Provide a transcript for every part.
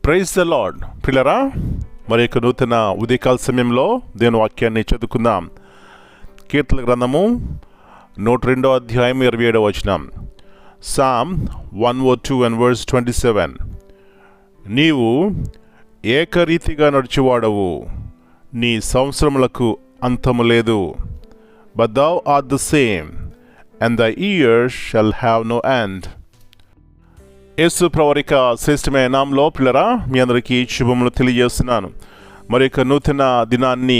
Praise the lord. పిల్లరా, మరి యొక్క నూతన ఉదయకాల సమయంలో దేవుని వాక్యాన్ని చదువుకుందాం. కీర్తన గ్రంథము 102 అధ్యాయం 27 వచనం. Psalm 102 and verse 27. నీవు ఏకరీతిగా నడుచువాడవు, నీ సంవత్సరములకు అంతము లేదు. But thou art the same, and thy years shall have no end. యేసు ప్రభువారిక శ్రేష్టమైన నామములో పిల్లరా, మీ అందరికీ శుభములు తెలియజేస్తున్నాను. మరి యొక్క నూతన దినాన్ని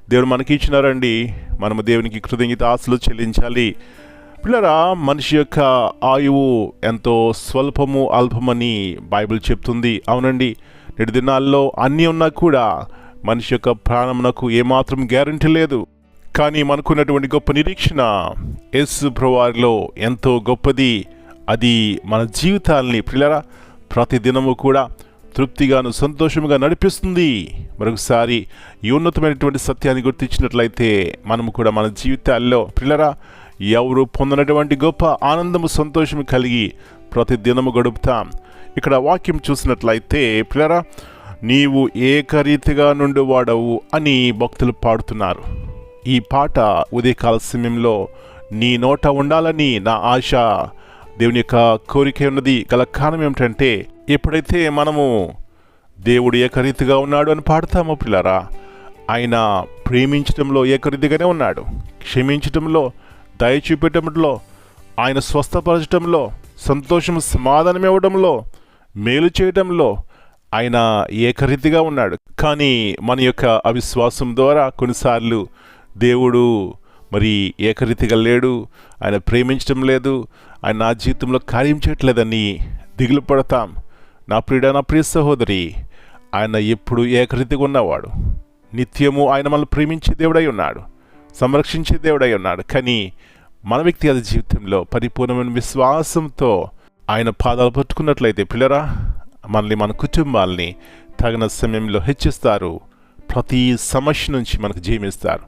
దేవుడు మనకి ఇచ్చినారండి. మనము దేవునికి కృతజ్ఞతాస్తులు చెల్లించాలి. పిల్లరా, మనిషి యొక్క ఆయువు ఎంతో స్వల్పము, అల్పమని బైబిల్ చెప్తుంది. అవునండి, నేటి దినాల్లో అన్నీ ఉన్నా కూడా మనిషి యొక్క ప్రాణమునకు ఏమాత్రం గ్యారంటీ లేదు. కానీ మనకున్నటువంటి గొప్ప నిరీక్షణ యేసు ప్రభువారిలో ఎంతో గొప్పది. అది మన జీవితాల్ని పిల్లరా ప్రతి దినము కూడా తృప్తిగాను సంతోషముగా నడిపిస్తుంది. మరొకసారి ఈ ఉన్నతమైనటువంటి సత్యాన్ని గుర్తించినట్లయితే మనము కూడా మన జీవితాల్లో పిల్లరా ఎవరు పొందినటువంటి గొప్ప ఆనందము, సంతోషము కలిగి ప్రతి దినము గడుపుతాం. ఇక్కడ వాక్యం చూసినట్లయితే పిల్లరా, నీవు ఏకరీతిగా నుండివాడవు అని భక్తులు పాడుతున్నారు. ఈ పాట ఉదయకాల సమయంలో నీ నోట ఉండాలని నా ఆశ, దేవుని యొక్క కోరిక ఉన్నది. గల కారణం ఏమిటంటే, ఎప్పుడైతే మనము దేవుడు ఏకరీతిగా ఉన్నాడు అని పాడతామో పిల్లరా, ఆయన ప్రేమించడంలో ఏకరీతిగానే ఉన్నాడు. క్షమించటంలో, దయ చూపెట్టడంలో, ఆయన స్వస్థపరచడంలో, సంతోషం సమాధానం ఇవ్వడంలో, మేలు చేయడంలో ఆయన ఏకరీతిగా ఉన్నాడు. కానీ మన యొక్క అవిశ్వాసం ద్వారా కొన్నిసార్లు దేవుడు మరి ఏకరీతిగా లేడు, ఆయన ప్రేమించడం లేదు, ఆయన నా జీవితంలో కార్యం చేయట్లేదని దిగులు పడతాం. నా ప్రియుడ, నా ప్రియ సహోదరి, ఆయన ఎప్పుడు ఏకరీతిగా ఉన్నవాడు. నిత్యము ఆయన మనల్ని ప్రేమించే దేవుడై ఉన్నాడు, సంరక్షించే దేవుడై ఉన్నాడు. కానీ మన వ్యక్తిగత జీవితంలో పరిపూర్ణమైన విశ్వాసంతో ఆయన పాదాలు పట్టుకున్నట్లయితే పిల్లరా, మనల్ని, మన కుటుంబాల్ని తగిన సమయంలో హెచ్చిస్తారు. ప్రతి సమస్య నుంచి మనకు జీవిస్తారు.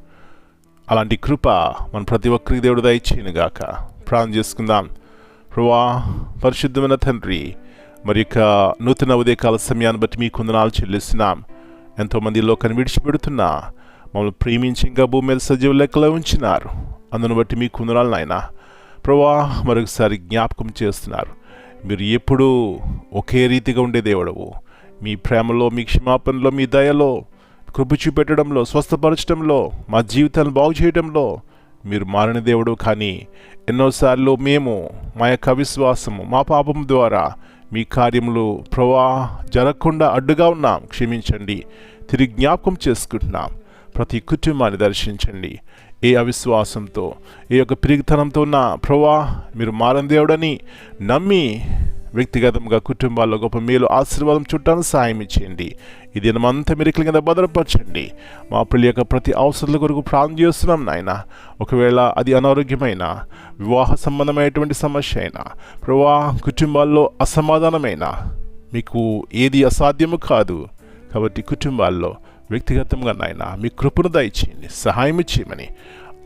అలాంటి కృప మన ప్రతి ఒక్కరికి దేవుడు దయచేయనుగాక. ప్రార్థన చేసుకుందాం. ప్రభువా, పరిశుద్ధమైన తండ్రి, మరి యొక్క నూతన ఉదయకాల సమయాన్ని బట్టి మీకు వందనాలు చెల్లిస్తున్నాం. ఎంతోమంది లోకాన్ని విడిచిపెడుతున్నా మమ్మల్ని ప్రేమించి ఇంకా భూమి మీద సజీవ లెక్కలో ఉంచినారు. అందును బట్టి మీకు వందనాలు నాయనా. ప్రభువా, మరొకసారి జ్ఞాపకం చేస్తున్నారు, మీరు ఎప్పుడూ ఒకే రీతిగా ఉండే దేవుడవు. మీ ప్రేమలో, మీ క్షమాపణలో, మీ దయలో, కృప చూపెట్టడంలో, స్వస్థపరచడంలో, మా జీవితాలను బాగు చేయడంలో మీరు మారని దేవుడు. కానీ ఎన్నోసార్లు మేము మా యొక్క అవిశ్వాసము, మా పాపం ద్వారా మీ కార్యములు జరగకుండా అడ్డుగా ఉన్నాం. క్షమించండి. తిరిగి జ్ఞాపకం చేసుకుంటున్నాం. ప్రతి కుటుంబాన్ని దర్శించండి. ఏ అవిశ్వాసంతో, ఏ యొక్క పిరిగితనంతో ఉన్న మీరు మారని దేవుడని నమ్మి వ్యక్తిగతంగా కుటుంబాల్లో గొప్ప మేలు, ఆశీర్వాదం చుట్టాను సహాయం ఇచ్చేయండి. ఈ దినమంతా మీరు కింద భద్రపరచండి. మా పిల్లల యొక్క ప్రతి అవసరాల కొరకు ప్రార్థన చేస్తున్నాం నాయన. ఒకవేళ అది అనారోగ్యమైన, వివాహ సంబంధమైనటువంటి సమస్య అయినా, కుటుంబాల్లో అసమాధానమైన, మీకు ఏది అసాధ్యము కాదు. కాబట్టి కుటుంబాల్లో వ్యక్తిగతంగా నాయన మీ కృపను దయచేయండి, సహాయం చేయమని,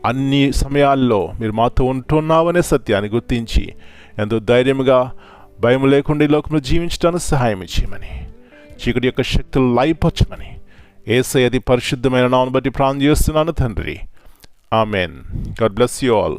అన్ని సమయాల్లో మీరు మాతో ఉంటున్నావనే సత్యాన్ని గుర్తించి ఎంతో ధైర్యంగా, భయం లేకుండా ఈ లోకంలో జీవించడానికి సహాయం చేయమని, చీకటి యొక్క శక్తులు లయపరచమని యేసయ్య అతి పరిశుద్ధమైన నామమును బట్టి ప్రార్థన చేస్తున్నాను తండ్రి. Amen. God bless you all.